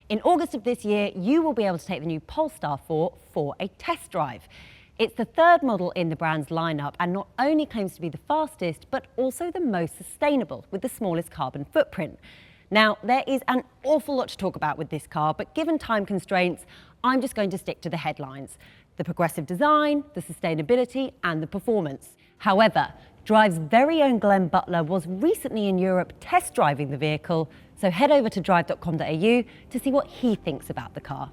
In August of this year, you will be able to take the new Polestar 4 for a test drive. It's the third model in the brand's lineup and not only claims to be the fastest, but also the most sustainable with the smallest carbon footprint. Now, there is an awful lot to talk about with this car, but given time constraints, I'm just going to stick to the headlines: the progressive design, the sustainability, and the performance. However, Drive's very own Glenn Butler was recently in Europe test driving the vehicle, so head over to Drive.com.au to see what he thinks about the car.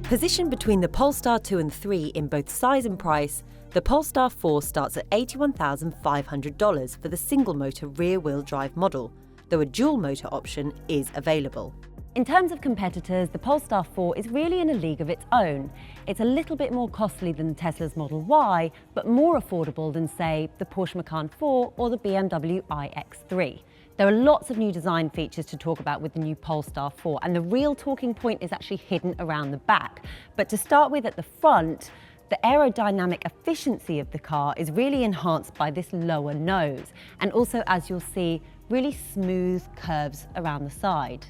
Positioned between the Polestar 2 and 3 in both size and price, the Polestar 4 starts at $81,500 for the single-motor rear-wheel drive model, though a dual-motor option is available. In terms of competitors, the Polestar 4 is really in a league of its own. It's a little bit more costly than Tesla's Model Y, but more affordable than, say, the Porsche Macan 4 or the BMW iX3. There are lots of new design features to talk about with the new Polestar 4, and the real talking point is actually hidden around the back. But to start with, at the front, the aerodynamic efficiency of the car is really enhanced by this lower nose, and also, as you'll see, really smooth curves around the side.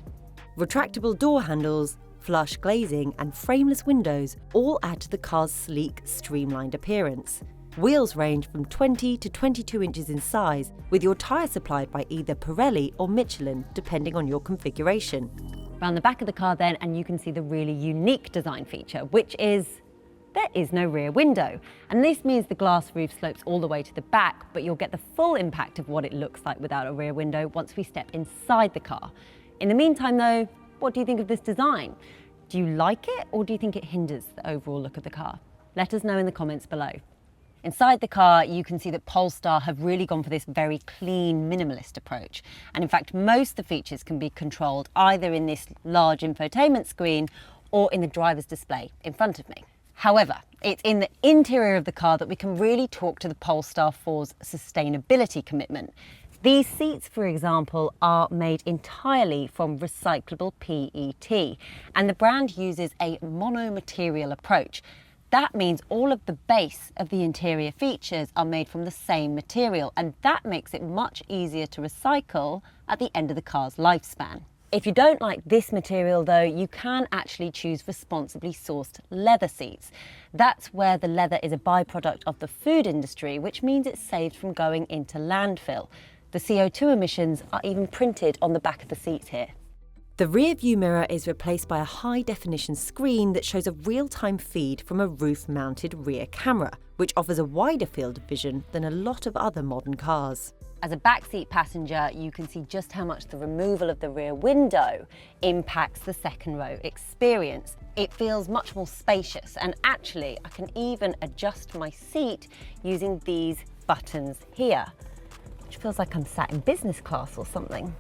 Retractable door handles, flush glazing, and frameless windows all add to the car's sleek, streamlined appearance. Wheels range from 20 to 22 inches in size, with your tyre supplied by either Pirelli or Michelin, depending on your configuration. Around the back of the car then, and you can see the really unique design feature, which is there is no rear window. And this means the glass roof slopes all the way to the back, but you'll get the full impact of what it looks like without a rear window once we step inside the car. In the meantime though, what do you think of this design? Do you like it, or do you think it hinders the overall look of the car? Let us know in the comments below. Inside the car, you can see that Polestar have really gone for this very clean, minimalist approach. And in fact, most of the features can be controlled either in this large infotainment screen or in the driver's display in front of me. However, it's in the interior of the car that we can really talk to the Polestar 4's sustainability commitment. These seats, for example, are made entirely from recyclable PET, and the brand uses a mono-material approach. That means all of the base of the interior features are made from the same material, and that makes it much easier to recycle at the end of the car's lifespan. If you don't like this material though, you can actually choose responsibly sourced leather seats. That's where the leather is a byproduct of the food industry, which means it's saved from going into landfill. The CO2 emissions are even printed on the back of the seats here. The rear view mirror is replaced by a high-definition screen that shows a real-time feed from a roof-mounted rear camera, which offers a wider field of vision than a lot of other modern cars. As a backseat passenger, you can see just how much the removal of the rear window impacts the second row experience. It feels much more spacious, and actually I can even adjust my seat using these buttons here, which feels like I'm sat in business class or something.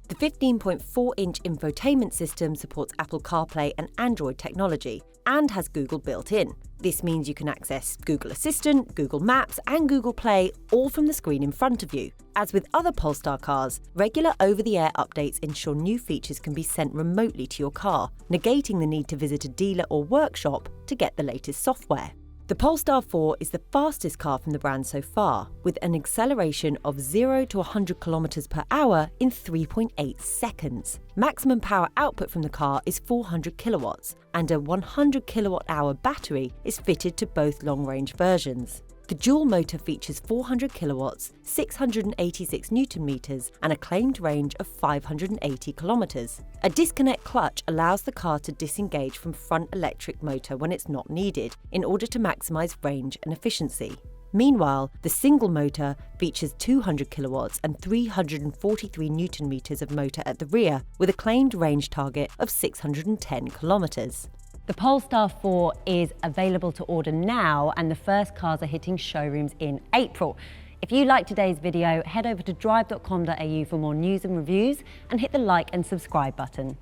The 15.4-inch infotainment system supports Apple CarPlay and Android technology and has Google built in. This means you can access Google Assistant, Google Maps and Google Play all from the screen in front of you. As with other Polestar cars, regular over-the-air updates ensure new features can be sent remotely to your car, negating the need to visit a dealer or workshop to get the latest software. The Polestar 4 is the fastest car from the brand so far, with an acceleration of 0 to 100 km per hour in 3.8 seconds. Maximum power output from the car is 400 kilowatts, and a 100 kilowatt-hour battery is fitted to both long-range versions. The dual motor features 400 kilowatts, 686 newton meters, and a claimed range of 580 kilometers. A disconnect clutch allows the car to disengage from front electric motor when it's not needed, in order to maximize range and efficiency. Meanwhile, the single motor features 200 kilowatts and 343 newton meters of motor at the rear, with a claimed range target of 610 kilometers. The Polestar 4 is available to order now, and the first cars are hitting showrooms in April. If you liked today's video, head over to Drive.com.au for more news and reviews, and hit the like and subscribe button.